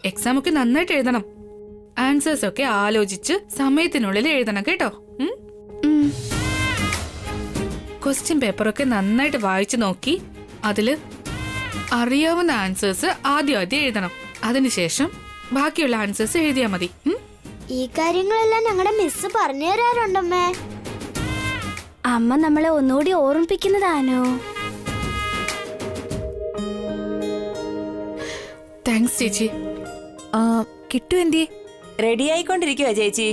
Exam ഒക്കെ നന്നായിട്ട് എഴുതണം. ആൻസേഴ്സ് ഒക്കെ ആലോചിച്ച് സമയത്തിനുള്ളിൽ എഴുതണം കേട്ടോ. ക്വസ്റ്റ്യൻ പേപ്പറൊക്കെ നന്നായിട്ട് വായിച്ചു നോക്കി അതില് അറിയാവുന്ന ആൻസേഴ്സ് ആദ്യം എഴുതണം. അതിനുശേഷം ബാക്കിയുള്ള ആൻസേഴ്സ് എഴുതിയാ മതി. ഈ കാര്യങ്ങളെല്ലാം ഞങ്ങളുടെ മിസ് പറഞ്ഞു തരാറുണ്ടമ്മേ. അമ്മ നമ്മളെ ഒന്നുകൂടി ഓർമ്മിപ്പിക്കുന്നതാണോ? താങ്ക്സ് ചേച്ചി. കിട്ടു എന്തി? റെഡി ആയിക്കൊണ്ടിരിക്കുവാ ചേച്ചി.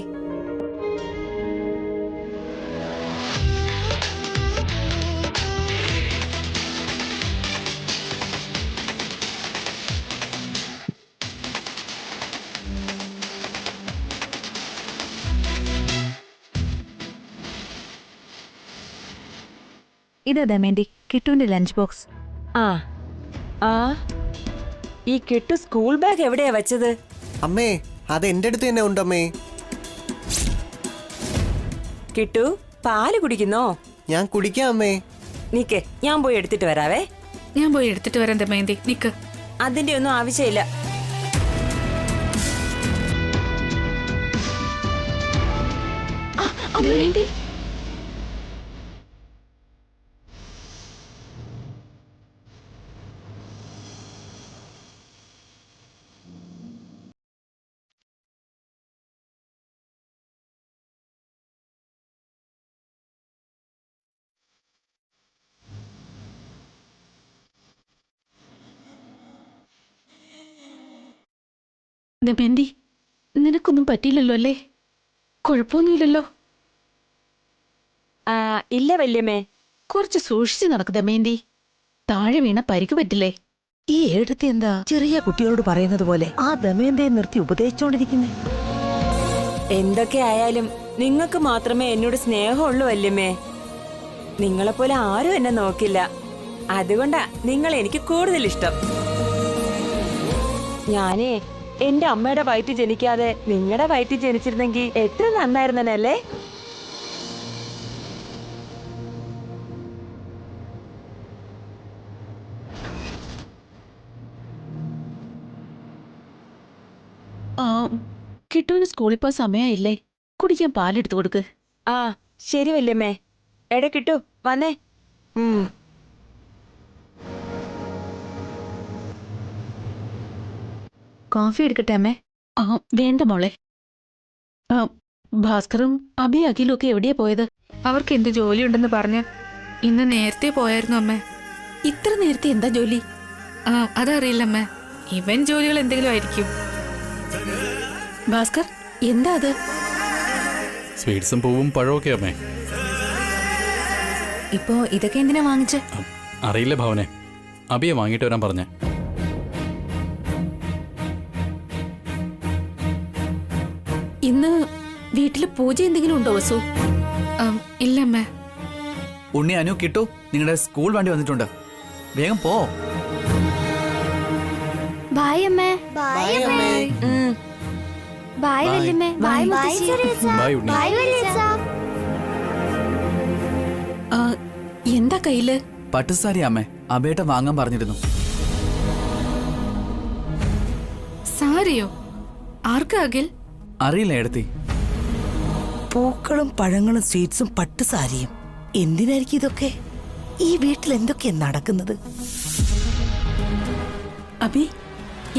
ഇതാ ദമയന്തി, കിട്ടുവിന്റെ ലഞ്ച് ബോക്സ്. ആ ആ ഈ കിട്ടു സ്കൂൾ ബാഗ് എവിടെയാ വെച്ചത്? അമ്മേ, അത് എന്റെ അടുത്ത് തന്നെ ഉണ്ടമ്മേ. കിട്ടു പാല് കുടിക്കുന്നോ? ഞാൻ കുടിക്കാം അമ്മേ. നിക്ക്, ഞാൻ പോയി എടുത്തിട്ട് വരാവേ. ഞാൻ പോയി എടുത്തിട്ട് വരാം ദമയന്തി, നിക്ക്. അതിന്റെ ഒന്നും ആവശ്യമില്ല. ദമയന്തി, നിനക്കൊന്നും പറ്റിയില്ലല്ലോ അല്ലേ? കുഴപ്പമൊന്നുമില്ലല്ലോ? ഇല്ല വല്യമ്മേ. കുറച്ച് സൂക്ഷിച്ച് നടക്ക് ദമയന്തി. താഴെ വീണ പരിക്ക് പറ്റില്ലേ? ഈ ഏടത്തി എന്താ ചെറിയ കുട്ടികളോട് പറയുന്നത് പോലെ ആ ദമയന്തയെ നിർത്തി ഉപദേശിച്ചോണ്ടിരിക്കുന്നേ? എന്തൊക്കെ ആയാലും നിങ്ങൾക്ക് മാത്രമേ എന്നോട് സ്നേഹമുള്ളൂ വല്യമ്മേ. നിങ്ങളെപ്പോലെ ആരും എന്നെ നോക്കില്ല. അതുകൊണ്ടാ നിങ്ങൾ എനിക്ക് കൂടുതൽ ഇഷ്ടം. ഞാനേ എന്റെ അമ്മയുടെ വയറ്റിൽ ജനിക്കാതെ നിങ്ങളുടെ വയറ്റിൽ ജനിച്ചിരുന്നെങ്കിൽ എത്ര നന്നായിരുന്നല്ലേ? കിട്ടുവിന് സ്കൂളിൽ പോകാൻ സമയമായില്ലേ? കുടിക്കാൻ പാലെടുത്തു കൊടുക്ക്. ആ ശരി വല്യമ്മേ. എടാ കിട്ടു, വന്നേ. കോഫി എടുക്കട്ടെ അമ്മേ? വേണ്ട മോളെ. ഭാസ്കറും അഭി അഖിലും ഒക്കെ എവിടെയാ പോയത്? അവർക്ക് എന്ത് ജോലിയുണ്ടെന്ന് പറഞ്ഞ് ഇന്ന് നേരത്തെ പോയായിരുന്നു അമ്മേ. ഇത്ര നേരത്തെ എന്താ ജോലി? അതറിയില്ല അമ്മേ. ഇവൻ ജോലികൾ എന്തെങ്കിലും ആയിരിക്കും. ഭാസ്കർ, എന്താ അത്? സ്വീറ്റ്സും പൂവും പഴമൊക്കെ അമ്മേ. ഇപ്പോ ഇതൊക്കെ എന്തിനാ വാങ്ങിച്ചേ? അറിയില്ല ഭവനെ, അബിയെ വാങ്ങിട്ട് വരാൻ പറഞ്ഞേ. ഇന്ന് വീട്ടില് പൂജ എന്തെങ്കിലും ഉണ്ടോ വസു? ഇല്ലമ്മേ. ഉണ്ണി, അനു, കിട്ടു, നിങ്ങളുടെ സ്കൂൾ വണ്ടി വന്നിട്ടുണ്ട്. വേഗം പോ. ബൈ അമ്മേ. ബൈ അമ്മേ. ബൈ വല്യമ്മേ. ബൈ മുത്തശ്ശി. ബൈ ഉണ്ണി. ബൈ വല്യച്ഛ. എന്താ കയ്യില്? പട്ടുസാരി അമ്മേ, അബേട്ട വാങ്ങാൻ പറഞ്ഞിരുന്നു. സാരിയോ? ആർക്കാ അഖിൽ? അറിയില്ല ഏടത്തി. പൂക്കളും പഴങ്ങളും സ്വീറ്റ്സും പട്ടുസാരിയും എന്തിനായിരിക്കും ഇതൊക്കെ? ഈ വീട്ടിൽ എന്തൊക്കെയാ നടക്കുന്നത്? അബി,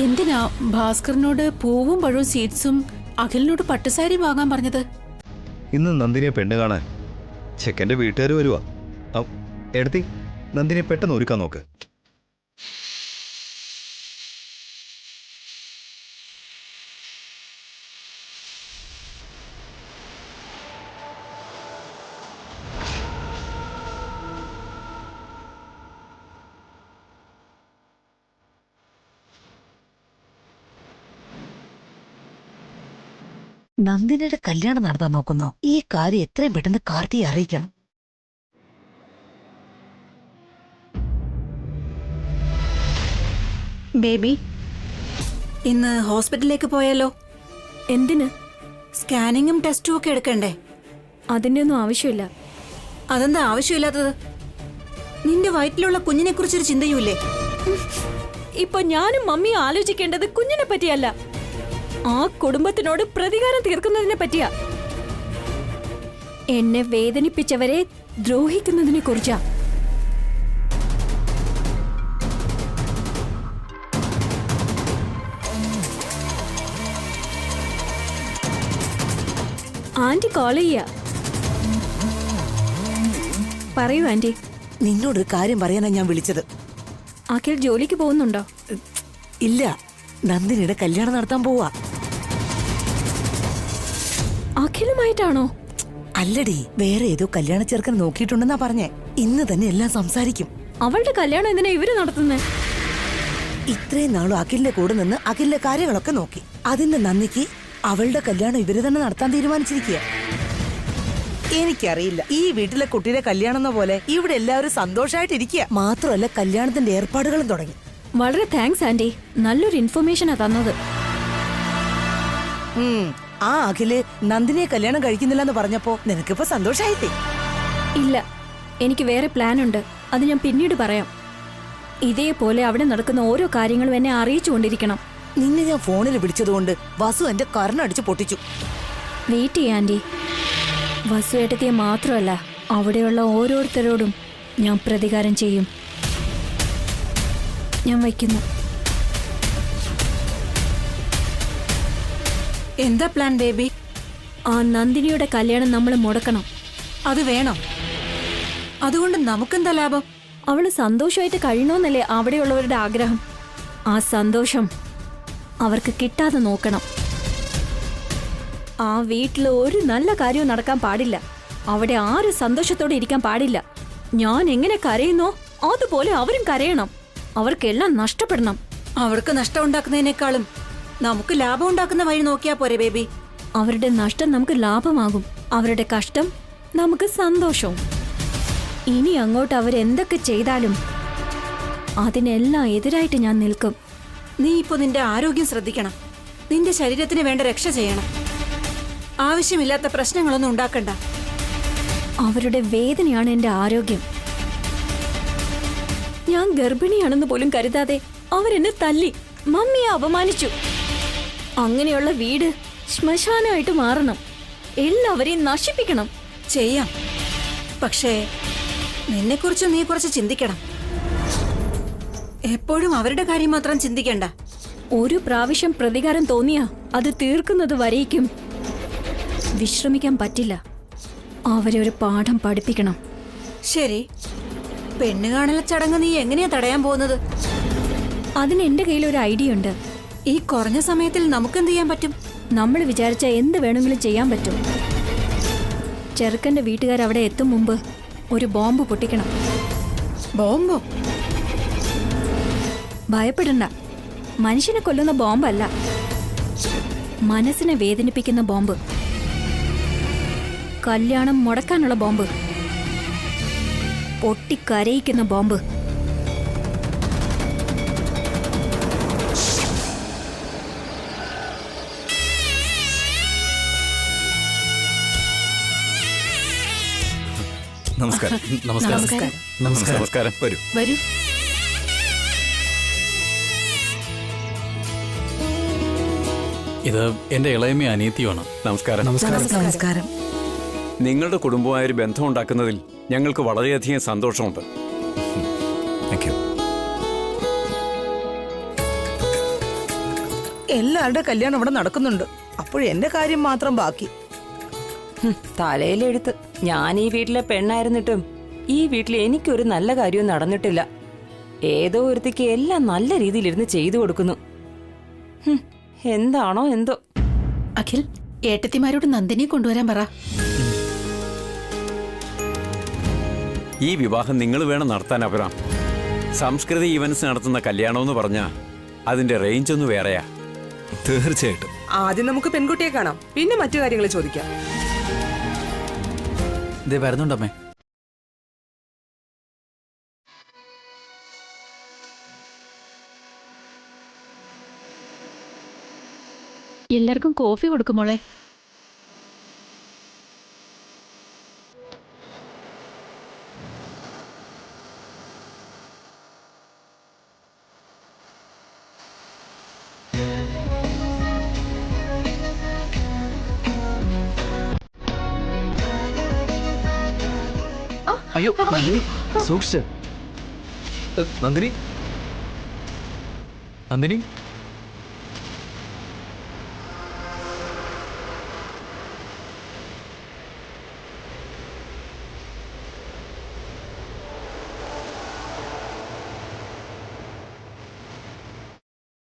എന്തിനാ ഭാസ്കറിനോട് പൂവും പഴവും സ്വീറ്റ്സും അഖിലിനോട് പട്ടുസാരി വാങ്ങാൻ പറഞ്ഞത്? ഇന്ന് നന്ദിനിയെ പെണ്ണ് കാണാൻ ചെക്കൻ്റെ വീട്ടുകാർ വരുവാ. എടുത്തി നന്ദിനിയെ പെട്ടെന്ന് ഒരുക്കാൻ നോക്ക്. നന്ദിനിയുടെ കല്യാണം നടത്താൻ നോക്കുന്നു. ഈ കാര്യം എത്രയും പെട്ടെന്ന് കാർത്തിയെ അറിയിക്കണം. ബേബി, ഇന്ന് ഹോസ്പിറ്റലിലേക്ക് പോയാലോ? എന്തിന്? സ്കാനിങ്ങും ടെസ്റ്റും ഒക്കെ എടുക്കണ്ടേ? അതിന്റെ ഒന്നും ആവശ്യമില്ല. അതെന്താ ആവശ്യമില്ലാത്തത്? നിന്റെ വയറ്റിലുള്ള കുഞ്ഞിനെ കുറിച്ചൊരു ചിന്തയുമില്ലേ? ഇപ്പൊ ഞാനും മമ്മിയും ആലോചിക്കേണ്ടത് കുഞ്ഞിനെ പറ്റിയല്ല, ആ കുടുംബത്തിനോട് പ്രതികാരം തീർക്കുന്നതിനെ പറ്റിയാ. എന്നെ വേദനിപ്പിച്ചവരെ ദ്രോഹിക്കുന്നതിനെ കുറിച്ചാ. ആന്റി കോൾ ചെയ്യാ. പറയൂ ആന്റി. നിന്നോടൊരു കാര്യം പറയാനാ ഞാൻ വിളിച്ചത്. അഖിൽ ജോലിക്ക് പോകുന്നുണ്ടോ? ഇല്ല, നന്ദിനിയുടെ കല്യാണം നടത്താൻ പോവാ. അഖിലുമായിട്ടാണോ? അല്ലടി, വേറെ ഏതോ കല്യാണ ചെറുക്കൻ നോക്കിയിട്ടുണ്ടെന്നാ പറഞ്ഞേ. ഇന്ന് തന്നെ എല്ലാം സംസാരിക്കും. അവളുടെ കല്യാണം എന്തിനാ ഇവര് നടത്തുന്നേ? ഇത്രയും നാളും അഖിലിന്റെ കൂടെ നിന്ന് അഖിലിന്റെ കാര്യങ്ങളൊക്കെ നോക്കി. അതിന്റെ നന്ദിക്ക് അവളുടെ കല്യാണം ഇവര് തന്നെ നടത്താൻ തീരുമാനിച്ചിരിക്കുക. എനിക്കറിയില്ല, ഈ വീട്ടിലെ കുട്ടിയുടെ കല്യാണം എന്ന പോലെ ഇവിടെ എല്ലാവരും സന്തോഷമായിട്ടിരിക്കുക. മാത്രമല്ല കല്യാണത്തിന്റെ ഏർപ്പാടുകളും തുടങ്ങി. വളരെ താങ്ക്സ് ആന്റി, നല്ലൊരു ഇൻഫർമേഷനാ തന്നത്. ആ അഖില് നന്ദിനിയെ കല്യാണം കഴിക്കുന്നില്ലെന്ന് പറഞ്ഞപ്പോ നിനക്കിപ്പോ സന്തോഷായില്ലേ? ഇല്ല, എനിക്ക് വേറെ പ്ലാൻ ഉണ്ട്, അത് ഞാൻ പിന്നീട് പറയാം. ഇതേപോലെ അവിടെ നടക്കുന്ന ഓരോ കാര്യങ്ങളും എന്നെ അറിയിച്ചുകൊണ്ടിരിക്കണം. നിന്നെ ഞാൻ ഫോണിൽ വിളിച്ചതുകൊണ്ട് വസു എന്റെ കർണടിച്ച് പൊട്ടിച്ചു. വെയിറ്റ് ചെയ്യാ ആന്റി. വസു ഏട്ടത്തിയെ മാത്രമല്ല, അവിടെയുള്ള ഓരോരുത്തരോടും ഞാൻ പ്രതികാരം ചെയ്യും. ഞാൻ വയ്ക്കുന്നു. എന്താ പ്ലാൻ ബേബി? ആ നന്ദിനിയുടെ കല്യാണം നമ്മൾ മുടക്കണം. അത് വേണം. അതുകൊണ്ട് നമുക്കെന്താ ലാഭം? അവള് സന്തോഷമായിട്ട് കഴിയണമെന്നല്ലേ അവിടെയുള്ളവരുടെ ആഗ്രഹം. ആ സന്തോഷം അവർക്ക് കിട്ടാതെ നോക്കണം. ആ വീട്ടിൽ ഒരു നല്ല കാര്യവും നടക്കാൻ പാടില്ല. അവിടെ ആരും സന്തോഷത്തോടെ ഇരിക്കാൻ പാടില്ല. ഞാൻ എങ്ങനെ കരയുന്നോ അതുപോലെ അവരും കരയണം. അവർക്കെല്ലാം നഷ്ടപ്പെടണം. അവർക്ക് നഷ്ടം ഉണ്ടാക്കുന്നതിനേക്കാളും നമുക്ക് ലാഭം ഉണ്ടാക്കുന്ന വഴി നോക്കിയാ പോരെ ബേബി? അവരുടെ നഷ്ടം നമുക്ക് ലാഭമാകും, അവരുടെ കഷ്ടം നമുക്ക് സന്തോഷവും. ഇനി അങ്ങോട്ട് അവരെന്തൊക്കെ ചെയ്താലും അതിനെല്ലാം എതിരായിട്ട് ഞാൻ നിൽക്കും. നീ ഇപ്പൊ നിന്റെ ആരോഗ്യം ശ്രദ്ധിക്കണം. നിന്റെ ശരീരത്തിന് വേണ്ട രക്ഷ ചെയ്യണം. ആവശ്യമില്ലാത്ത പ്രശ്നങ്ങളൊന്നും ഉണ്ടാക്കണ്ട. അവരുടെ വേദനയാണ് എന്റെ ആരോഗ്യം. ഞാൻ ഗർഭിണിയാണെന്ന് പോലും കരുതാതെ അവരെന്നെ തല്ലി, മമ്മിയെ അപമാനിച്ചു. അങ്ങനെയുള്ള വീട് ശ്മശാനമായിട്ട് മാറണം. എല്ലാവരെയും നശിപ്പിക്കണം. ചെയ്യാം, പക്ഷേ നിന്നെക്കുറിച്ച് നീ കുറച്ച് ചിന്തിക്കണം. എപ്പോഴും അവരുടെ കാര്യം മാത്രം ചിന്തിക്കണ്ട. ഒരു പ്രാവശ്യം പ്രതികാരം തോന്നിയാ അത് തീർക്കുന്നത് വരേക്കും വിശ്രമിക്കാൻ പറ്റില്ല. അവരെ ഒരു പാഠം പഠിപ്പിക്കണം. ശരി, പെണ്ണുകാണൽ ചടങ്ങ് നീ എങ്ങനെയാ തടയാൻ പോകുന്നത്? അതിന് എന്റെ കയ്യിൽ ഒരു ഐഡിയ ഉണ്ട്. ഈ കുറഞ്ഞ സമയത്തിൽ നമുക്കെന്ത് ചെയ്യാൻ പറ്റും? നമ്മൾ വിചാരിച്ച എന്ത് വേണമെങ്കിലും ചെയ്യാൻ പറ്റും. ചെറുക്കന്റെ വീട്ടുകാർ അവിടെ എത്തും മുമ്പ് ഒരു ബോംബ് പൊട്ടിക്കണം. ബോംബോ? ഭയപ്പെടണ്ട, മനുഷ്യനെ കൊല്ലുന്ന ബോംബല്ല, മനസ്സിനെ വേദനിപ്പിക്കുന്ന ബോംബ്. കല്യാണം മുടക്കാനുള്ള ബോംബ്, പൊട്ടിക്കരയിക്കുന്ന ബോംബ്. നമസ്കാരം. നമസ്കാരം. നമസ്കാരം. വരൂ. വരൂ. ഇത് എന്റെ ഇളയമ അനിയത്തിയുമാണ്. നമസ്കാരം. നമസ്കാരം. നിങ്ങളുടെ കുടുംബമായ ഒരു ബന്ധം ഉണ്ടാക്കുന്നതിൽ ഞങ്ങൾക്ക് വളരെയധികം സന്തോഷമുണ്ട്. Thank you. എല്ലാവരുടെ കല്യാണം ഇവിടെ നടക്കുന്നുണ്ട്. അപ്പോഴെന്റെ കാര്യം മാത്രം ബാക്കി. തലയിലെഴുത്ത്. ഞാൻ ഈ വീട്ടിലെ പെണ്ണായിരുന്നിട്ടും ഈ വീട്ടിൽ എനിക്കൊരു നല്ല കാര്യവും നടന്നിട്ടില്ല. ഏതോ ഒരുത്തിക്ക് എല്ലാം നല്ല രീതിയിലിരുന്ന് ചെയ്തു കൊടുക്കുന്നു. എന്താണോ എന്തോ. അഖിൽ, ഏട്ടത്തിമാരോട് നന്ദിനിയെ കൊണ്ടുവരാൻ പറ. ഈ വിവാഹം നിങ്ങൾ വേണം നടത്താൻ. അപരാം, സംസ്കൃതി ഈവൻസ് നടത്തുന്ന കല്യാണമെന്ന് പറഞ്ഞാൽ അതിന്റെ റേഞ്ച് ഒന്ന് വേറെയാ. തീർച്ചയായിട്ടും. ആദ്യം നമുക്ക് പെൺകുട്ടിയെ കാണാം, പിന്നെ മറ്റു കാര്യങ്ങൾ ചോദിക്കാം. ദേ വരുന്നുണ്ടമ്മേ. എല്ലാവർക്കും കോഫി കൊടുക്കുമോളെ. അയ്യോ നന്ദിനി സൂക്ഷിച്ച്. നന്ദിനി നന്ദിനി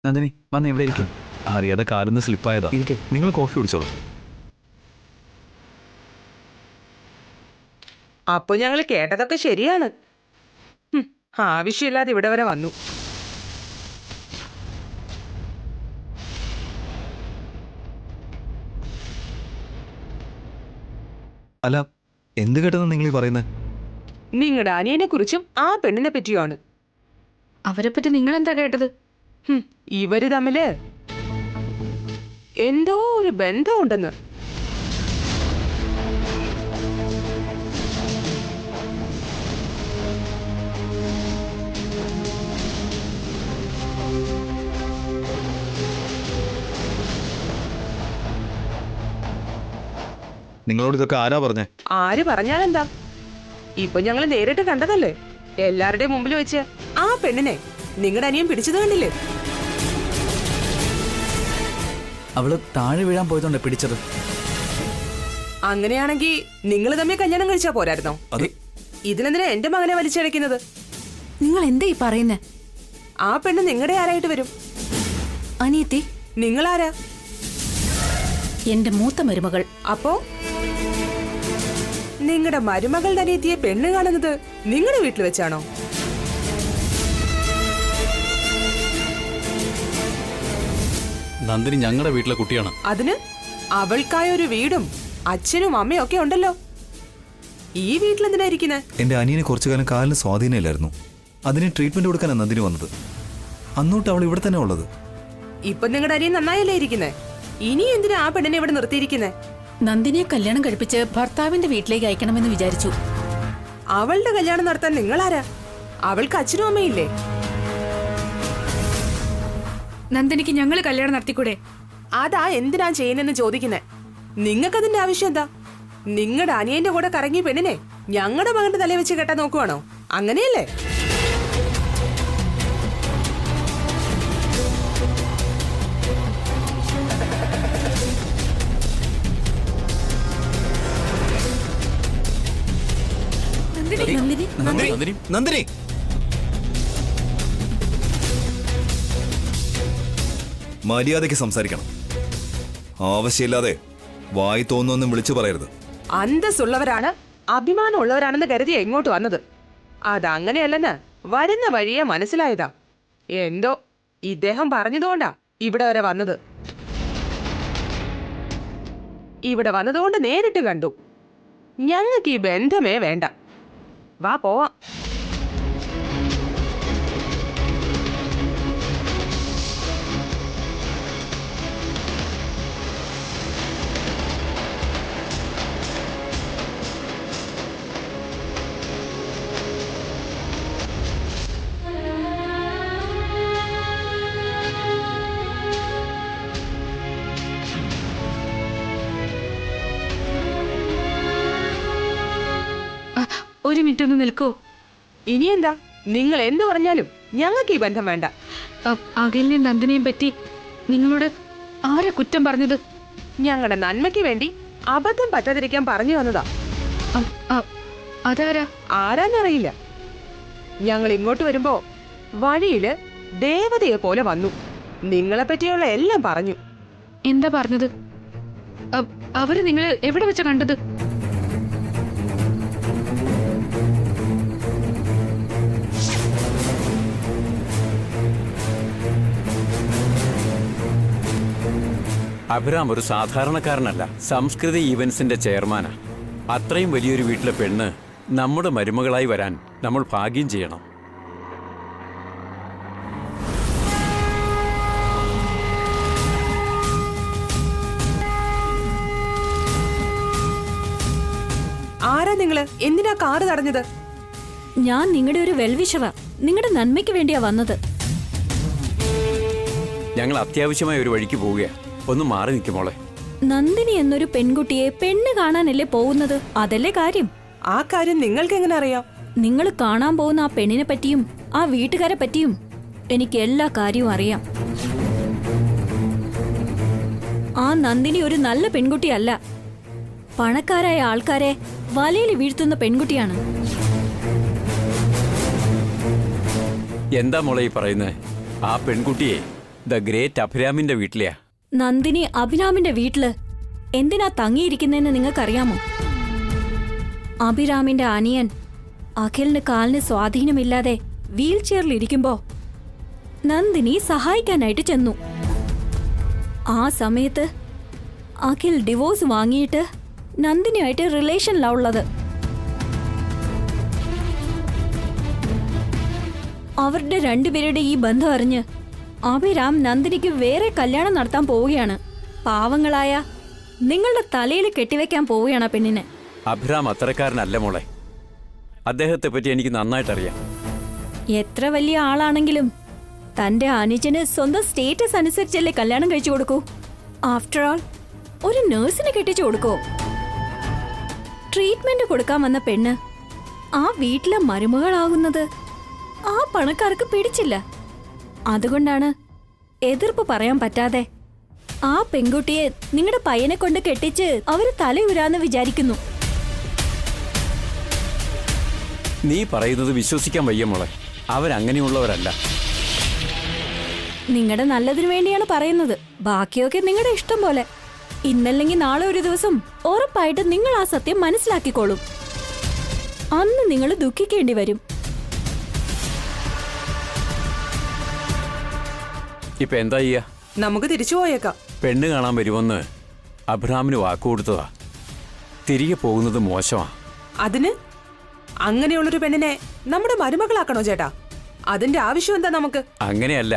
നന്ദിനി വന്ന് ഇവിടെ ഇരിക്കും. അറിയാതെ കാലിന്ന് സ്ലിപ്പായതാ. ഇരിക്കെ. നിങ്ങൾ കോഫി കുടിച്ചോളൂ. അപ്പൊ ഞങ്ങൾ കേട്ടതൊക്കെ ശരിയാണ്. ആവശ്യമില്ലാതെ ഇവിടെ വരെ വന്നു. അല്ല, എന്ത് കേട്ടെന്ന് നിങ്ങൾ ഈ പറയുന്നത്? നിങ്ങളുടെ അനിയനെ കുറിച്ചും ആ പെണ്ണിനെ പറ്റിയുമാണ്. അവരെ പറ്റി നിങ്ങൾ എന്താ കേട്ടത്? ഇവര് തമ്മില് എന്തോ ഒരു ബന്ധമുണ്ടെന്ന്. നിങ്ങളോട് ഇതൊക്കെ ആരാ പറഞ്ഞേ? ആര് പറഞ്ഞാലെന്താ? ഇപ്പൊ ഞങ്ങൾ നേരിട്ട് കണ്ടതല്ലേ. എല്ലാവരുടെയും മുമ്പിൽ വെച്ച് ആ പെണ്ണിനെ നിങ്ങളുടെ അനിയൻ പിടിച്ചത് കണ്ടില്ലേ? അവള് താഴെ വീഴാൻ പോയതുകൊണ്ട് പിടിച്ചത്. അങ്ങനെയാണെങ്കിൽ നിങ്ങൾ തമ്മിൽ കല്യാണം കഴിച്ചാ പോരായിരുന്നോ? ഇതിനെന്തിനാ എന്റെ മകനെ വലിച്ചഴക്കുന്നത്? നിങ്ങൾ എന്താ ഈ പറയുന്നേ? ആ പെണ്ണ് നിങ്ങളുടെ ആരായിട്ട് വരും? അനിയത്തി, നിങ്ങളാരാ? എന്റെ മൂത്ത മരുമകൾ. അപ്പോ നിങ്ങളുടെ മരുമകളുടെ അനിയത്തിയെ പെണ്ണ് കാണുന്നത് നിങ്ങളുടെ വീട്ടിൽ വെച്ചാണോ? നന്ദിനി ഞങ്ങളുടെ വീട്ടിലെ കുട്ടിയാണ്. അതിന് അവൾക്കായ ഒരു വീടും അച്ഛനും അമ്മയും ഒക്കെ ഉണ്ടല്ലോ. ഈ വീട്ടിൽ എന്തിനാ ഇരിക്കുന്നത്? എന്റെ അനിയനെ കുറച്ചു കാലം കാലിന് സ്വാധീനമില്ലായിരുന്നു. അതിന് ട്രീറ്റ്മെന്റ് കൊടുക്കാനാണ് നന്ദിനി വന്നത്. അന്നോട്ട് അവൾ ഇവിടെ തന്നെ ഉള്ളത്. ഇപ്പൊ നിങ്ങളുടെ അനിയൻ നന്നായല്ലേ ഇരിക്കുന്നേ? ഇനി എന്തിനാ ആ പെണ്ണിനെ ഇവിടെ നിർത്തിയിരിക്കുന്നേ? നന്ദിനിയെ കല്യാണം കഴിപ്പിച്ച് ഭർത്താവിന്റെ വീട്ടിലേക്ക് അയക്കണമെന്ന് വിചാരിച്ചു. അവളുടെ കല്യാണം നടത്താൻ നിങ്ങളാരാ? അവൾക്ക് അച്ഛനും അമ്മയില്ലേ? നന്ദിനിക്ക് ഞങ്ങൾ കല്യാണം നടത്തിക്കൂടെ? അതാ എന്തിനാ ചെയ്യുന്നെന്ന് ചോദിക്കുന്നേ. നിങ്ങൾക്കതിന്റെ ആവശ്യം എന്താ? നിങ്ങളുടെ അനിയന്റെ കൂടെ കറങ്ങിയ പെണ്ണിനെ ഞങ്ങളുടെ മകന്റെ തലയിൽ വെച്ച് കെട്ടാൻ നോക്കുവാണോ? അങ്ങനെയല്ലേ? നന്ദിനി, മര്യാദയ്ക്ക് സംസാരിക്കണം. ആവശ്യമില്ലാതെ വായി തോന്നുന്നൊന്നും വിളിച്ചു പറയരുത്. അന്തസ്സുള്ളവരാണ്, അഭിമാനമുള്ളവരാണെന്ന് കരുതി എങ്ങോട്ട് വന്നത്. അതങ്ങനെയല്ലെന്ന് വരുന്ന വഴിയെ മനസ്സിലായതാ. എന്തോ ഇദ്ദേഹം പറഞ്ഞതുകൊണ്ടാ ഇവിടെ വരെ വന്നത്. ഇവിടെ വന്നതുകൊണ്ട് നേരിട്ട് കണ്ടു. ഞങ്ങൾക്ക് ഈ ബന്ധമേ വേണ്ട. വാ പോവാം. ഒരു മിനിറ്റ് ഒന്ന് നിൽക്കൂ. ഇനി എന്താ? നിങ്ങൾ എന്ത് പറഞ്ഞാലും ഞങ്ങൾക്ക് ഈ ബന്ധം വേണ്ട. അഖിലിനെയും നന്ദിനെയും പറ്റി നിങ്ങളോട് ആരാ കുറ്റം പറഞ്ഞത്? ഞങ്ങളുടെ നന്മയ്ക്ക് വേണ്ടി അബദ്ധം പറ്റാതിരിക്കാൻ പറഞ്ഞു വന്നതാ. അതാരാ? ആരാന്നറിയില്ല. ഞങ്ങൾ ഇങ്ങോട്ട് വരുമ്പോ വഴിയില് ദേവതയെ പോലെ വന്നു. നിങ്ങളെ പറ്റിയുള്ള എല്ലാം പറഞ്ഞു. എന്താ പറഞ്ഞത്? അവര് നിങ്ങളെ എവിടെ വെച്ച കണ്ടത്? അഭിരാം ഒരു സാധാരണക്കാരനല്ല, സംസ്കൃതി ഈവൻസിന്റെ ചെയർമാനാ. അത്രയും വലിയൊരു വീട്ടിലെ പെണ്ണ് നമ്മുടെ മരുമകളായി വരാൻ നമ്മൾ ഭാഗ്യം ചെയ്യണം. ആരാ നിങ്ങള്? എന്തിനാ കാറ് തടഞ്ഞത്? ഞാൻ നിങ്ങളുടെ ഒരു വെൽവിഷറാ. നിങ്ങളുടെ നന്മയ്ക്ക് വേണ്ടിയാ വന്നത്. ഞങ്ങൾ അത്യാവശ്യമായ ഒരു വഴിക്ക് പോവുകയാ. ഒന്ന് മാറി നിൽക്കുമോളെ. നന്ദിനി എന്നൊരു പെൺകുട്ടിയെ പെണ്ണ് കാണാനല്ലേ പോകുന്നത്? അതല്ലേ കാര്യം. ആ കാര്യം നിങ്ങൾക്ക് എങ്ങനെ അറിയാം? നിങ്ങൾ കാണാൻ പോകുന്ന ആ പെണ്ണിനെ പറ്റിയും ആ വീട്ടുകാരെ പറ്റിയും എനിക്ക് എല്ലാ കാര്യവും അറിയാം. ആ നന്ദിനി ഒരു നല്ല പെൺകുട്ടിയല്ല. പണക്കാരായ ആൾക്കാരെ വലയിൽ വീഴ്ത്തുന്ന പെൺകുട്ടിയാണ്. എന്താ മോളെ ഈ പറയുന്നത്? ആ പെൺകുട്ടിയെ ദ ഗ്രേറ്റ് അഭിരാമിന്റെ വീട്ടിലെയാ. നന്ദിനി അഭിരാമിന്റെ വീട്ടില് എന്തിനാ തങ്ങിയിരിക്കുന്നതെന്ന് നിങ്ങൾക്കറിയാമോ? അഭിരാമിന്റെ അനിയൻ അഖിലിന് കാലിന് സ്വാധീനമില്ലാതെ വീൽ ചെയറിൽ ഇരിക്കുമ്പോ നന്ദിനി സഹായിക്കാനായിട്ട് ചെന്നു. ആ സമയത്ത് അഖിൽ ഡിവോഴ്സ് വാങ്ങിയിട്ട് നന്ദിനിയായിട്ട് റിലേഷനിലാ ഉള്ളത്. അവരുടെ രണ്ടുപേരുടെ ഈ ബന്ധം അറിഞ്ഞ് അഭിരാം നന്ദിനിക്ക് വേറെ കല്യാണം നടത്താൻ പോവുകയാണ്. പാവങ്ങളായ നിങ്ങളുടെ തലയിൽ കെട്ടിവെക്കാൻ പോവുകയാണ് ആ പെണ്ണിനെ. അഭിരാം അത്തരക്കാരനല്ല മോളെ. അദ്ദേഹത്തെ പറ്റി എനിക്ക് നന്നായിട്ടറിയാം. എത്ര വലിയ ആളാണെങ്കിലും തന്റെ അനുജന് സ്വന്തം സ്റ്റേറ്റസ് അനുസരിച്ചല്ലേ കല്യാണം കഴിച്ചു കൊടുക്കൂ. ആഫ്റ്റർ ആൾ ഒരു നേഴ്സിനെ കെട്ടിച്ചു കൊടുക്കോ? ട്രീറ്റ്മെന്റ് കൊടുക്കാൻ വന്ന പെണ്ണ് ആ വീട്ടിലെ മരുമകളാകുന്നത് ആ പണക്കാർക്ക് പിടിച്ചില്ല. അതുകൊണ്ടാണ് എതിർപ്പ് പറയാൻ പറ്റാതെ ആ പെൺകുട്ടിയെ നിങ്ങളുടെ പയ്യനെ കൊണ്ട് കെട്ടിച്ച് അവര് തലയുരാന്ന് വിചാരിക്കുന്നു. നീ പറയുന്നത് വിശ്വസിക്കാൻ വയ്യ മോളെ. അവരങ്ങനെയുള്ളവരല്ല. നിങ്ങളുടെ നല്ലതിനു വേണ്ടിയാണ് പറയുന്നത്. ബാക്കിയൊക്കെ നിങ്ങളുടെ ഇഷ്ടം പോലെ. ഇന്നല്ലെങ്കിൽ നാളെ ഒരു ദിവസം ഉറപ്പായിട്ട് നിങ്ങൾ ആ സത്യം മനസ്സിലാക്കിക്കോളും. അന്ന് നിങ്ങൾ ദുഃഖിക്കേണ്ടി വരും. ഇപ്പൊ എന്താ ചെയ്യാ? നമുക്ക് തിരിച്ചു പോയേക്കാം. പെണ്ണ് കാണാൻ വരുമെന്ന് അബ്രഹാമിന് വാക്കുകൊടുത്തതാ. തിരികെ പോകുന്നത് മോശമാ. അതിന് അങ്ങനെയുള്ളൊരു പെണ്ണിനെ നമ്മുടെ മരുമകളാക്കണോ ചേട്ടാ? അതിന്റെ ആവശ്യം എന്താ നമുക്ക്? അങ്ങനെയല്ല.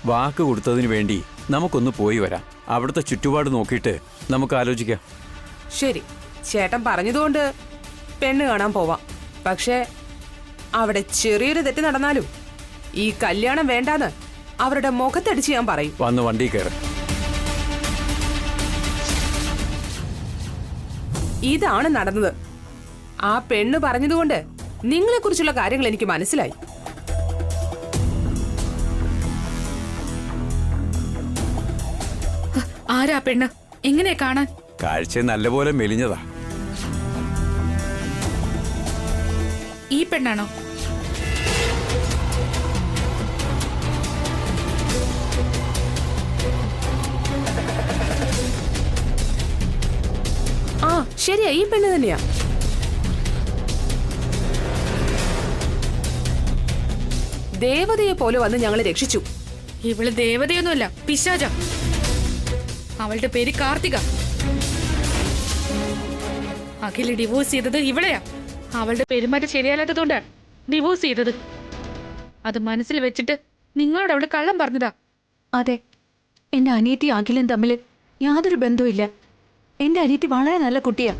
വാക്ക് കൊടുത്തതിന് വേണ്ടി നമുക്കൊന്ന് പോയി വരാം. അവിടുത്തെ ചുറ്റുപാട് നോക്കിയിട്ട് നമുക്ക് ആലോചിക്കാം. ശരി, ചേട്ടൻ പറഞ്ഞതുകൊണ്ട് പെണ്ണ് കാണാൻ പോവാം. പക്ഷേ അവിടെ ചെറിയൊരു തെറ്റ് നടന്നാലും ഈ കല്യാണം വേണ്ടാന്ന് അവരുടെ മുഖത്തടിച്ച് ഞാൻ പറയും. വന്ന് വണ്ടി കയറി. ഇതാണ് നടന്നത്. ആ പെണ്ണ് പറഞ്ഞതുകൊണ്ട് നിങ്ങളെ കുറിച്ചുള്ള കാര്യങ്ങൾ എനിക്ക് മനസ്സിലായി. ആരാ പെണ്ണ്? എങ്ങനെ കാണാൻ? കാഴ്ച നല്ലപോലെ മെലിഞ്ഞതാ. ഈ പെണ്ണാണോ? ആ ശരിയാ, ഈ പെണ്ണ് തന്നെയാ. ദേവതയെ പോലെ വന്ന് ഞങ്ങളെ രക്ഷിച്ചു. ഇവള് ദേവതയൊന്നുമല്ല, പിശാച. അവളുടെ പേര് കാർത്തിക. അഖില് ഡിവോഴ്സ് ചെയ്തത് ഇവളെയാ. അവളുടെ പെരുമാറ്റം ശരിയല്ലാത്തതുകൊണ്ടാണ് ഡിവോഴ്സ് ചെയ്തത്. അത് മനസ്സിൽ വെച്ചിട്ട് നിങ്ങളോട് അവള് കള്ളം പറഞ്ഞതാ. അതെ, എന്റെ അനിയത്തി അഖിലും തമ്മിൽ യാതൊരു ബന്ധവുമില്ല. എന്റെ അനിയത്തി വളരെ നല്ല കുട്ടിയാ.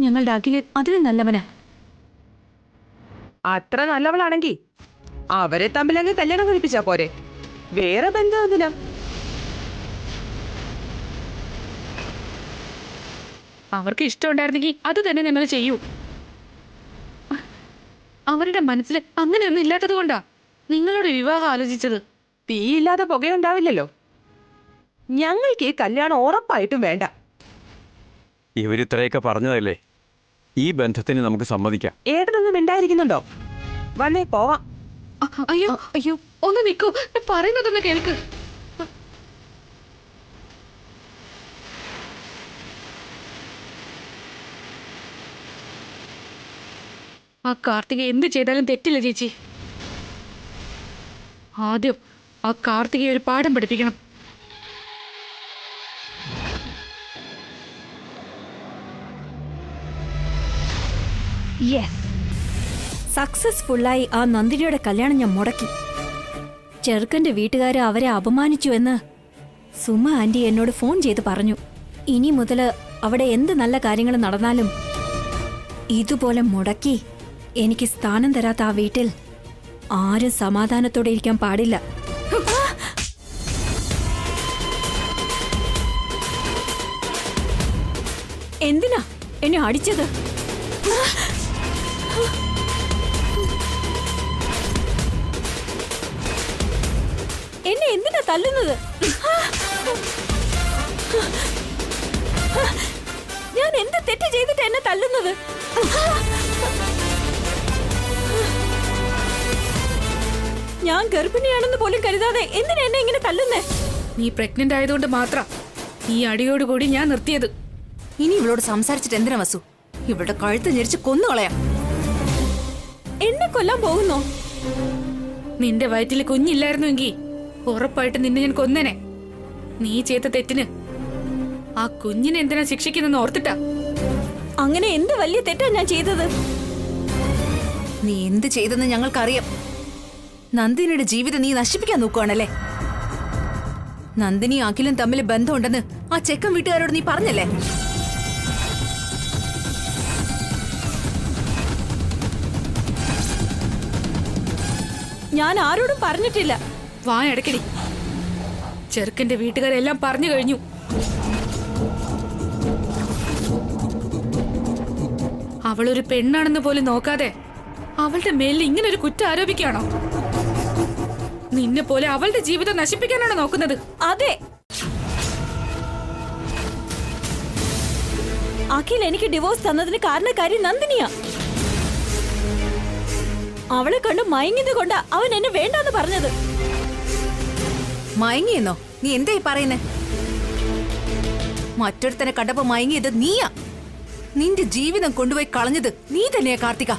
ഞങ്ങളുടെ അഖിൽ അതിലും നല്ലവനാ. അത്ര നല്ലവളാണെങ്കി അവരെ തമ്മിലങ്ങ് കല്യാണം കഴിപ്പിച്ചാ പോരെ? വേറെ ബന്ധം എന്തിനാ? അവർക്ക് ഇഷ്ടമുണ്ടായിരുന്നെങ്കിൽ അത് തന്നെ നിങ്ങൾ ചെയ്യൂ. അവരുടെ മനസ്സിൽ അങ്ങനെയൊന്നും ഇല്ലാത്തത് കൊണ്ടാ നിങ്ങളോട് വിവാഹം ആലോചിച്ചത്. തീയില്ലാതെ പുകയുണ്ടാവില്ലല്ലോ. ഞങ്ങൾക്ക് ഈ കല്യാണം ഉറപ്പായിട്ടും വേണ്ട. ഇവരിത്രയൊക്കെ പറഞ്ഞതല്ലേ, ഈ ബന്ധത്തിന് നമുക്ക് സമ്മതിക്കാം. ഏട്ടനൊന്നും ഉണ്ടായിരിക്കുന്നുണ്ടോ? വന്നേ പോവാം. അയ്യോ അയ്യോ, ഒന്ന് നിൽക്കൂ, പറയുന്നതൊന്ന് കേൾക്ക്. ആ കാർത്തിക എന്ത് ചെയ്താലും തെറ്റില്ല ചേച്ചി. ആദ്യം ആ കാർത്തികയെ ഒരു പാഠം പഠിപ്പിക്കണം. സക്സസ്ഫുള്ളായി ആ നന്ദിനിയുടെ കല്യാണം ഞാൻ മുടക്കി. ചെറുക്കന്റെ വീട്ടുകാര് അവരെ അപമാനിച്ചു എന്ന് സുമ ആന്റി എന്നോട് ഫോൺ ചെയ്ത് പറഞ്ഞു. ഇനി മുതൽ അവിടെ എന്ത് നല്ല കാര്യങ്ങൾ നടന്നാലും ഇതുപോലെ മുടക്കി എനിക്ക് സ്ഥാനം തരാത്ത ആ വീട്ടിൽ ആരും സമാധാനത്തോടെ ഇരിക്കാൻ പാടില്ല. എന്തിനാ എന്നെ അടിച്ചത്? എന്നെ എന്തിനാ തല്ലുന്നത്? ഞാൻ എന്ത് തെറ്റ് ചെയ്തിട്ട് എന്നെ തല്ലുന്നത്? ഞാൻ ഗർഭിണിയാണെന്ന് പോലും കരുതാതെ എന്തിനാ എന്നെ ഇങ്ങനെ തല്ലുന്നേ? നീ പ്രഗ്നന്റ് ആയതുകൊണ്ട് മാത്രം ഈ അടിയോടുകൂടി ഞാൻ നിർത്തിയത്. ഇനി ഇവളോട് സംസാരിച്ചിട്ട് എന്തിനാ വസു? ഇവളുടെ കഴുത്ത് ഞെരിച്ച് കൊന്നുകളയാം. എന്നെ കൊല്ലാൻ പോകുന്നോ? നിന്റെ വയറ്റിൽ കുഞ്ഞില്ലായിരുന്നുവെങ്കിൽ ഉറപ്പായിട്ട് നിന്നെ ഞാൻ കൊന്നേനെ. നീ ചെയ്ത തെറ്റിന് ആ കുഞ്ഞിനെ എന്തിനാ ശിക്ഷിക്കുന്നെന്ന് ഓർത്തിട്ടാ. അങ്ങനെ എന്ത് വലിയ തെറ്റാ ഞാൻ ചെയ്തത്? നീ എന്ത് ചെയ്തെന്ന് ഞങ്ങൾക്കറിയാം. നന്ദിനിയുടെ ജീവിതം നീ നശിപ്പിക്കാൻ നോക്കുവാണല്ലേ? നന്ദിനി അഖിലും തമ്മിൽ ബന്ധമുണ്ടെന്ന് ആ ചെക്കൻ വീട്ടുകാരോട് നീ പറഞ്ഞല്ലേ? ഞാൻ ആരോടും പറഞ്ഞിട്ടില്ല. വായടക്കടി. ചെറുക്കന്റെ വീട്ടുകാരെല്ലാം പറഞ്ഞു കഴിഞ്ഞു. അവളൊരു പെണ്ണാണെന്ന് പോലും നോക്കാതെ അവളുടെ മേലിൽ ഇങ്ങനെ ഒരു കുറ്റം ആരോപിക്കുകയാണോ? നിന്നെ പോലെ അവളുടെ ജീവിതം നശിപ്പിക്കാനാണോ നോക്കുന്നത്? അതെ, അഖിൽ എനിക്ക് ഡിവോഴ്സ് തന്നതിന് കാരണക്കാരി നന്ദിനിയാ. അവളെ കണ്ട് മയങ്ങിയത് കൊണ്ടാ അവൻ എന്നെ വേണ്ടാന്ന് പറഞ്ഞത്. മയങ്ങിയെന്നോ? നീ എന്തായി പറയുന്നേ? മറ്റൊരുത്തനെ കണ്ടപ്പോ മയങ്ങിയത് നീയാ. നിന്റെ ജീവിതം കൊണ്ടുപോയി കളഞ്ഞത് നീ തന്നെയാ കാർത്തിക.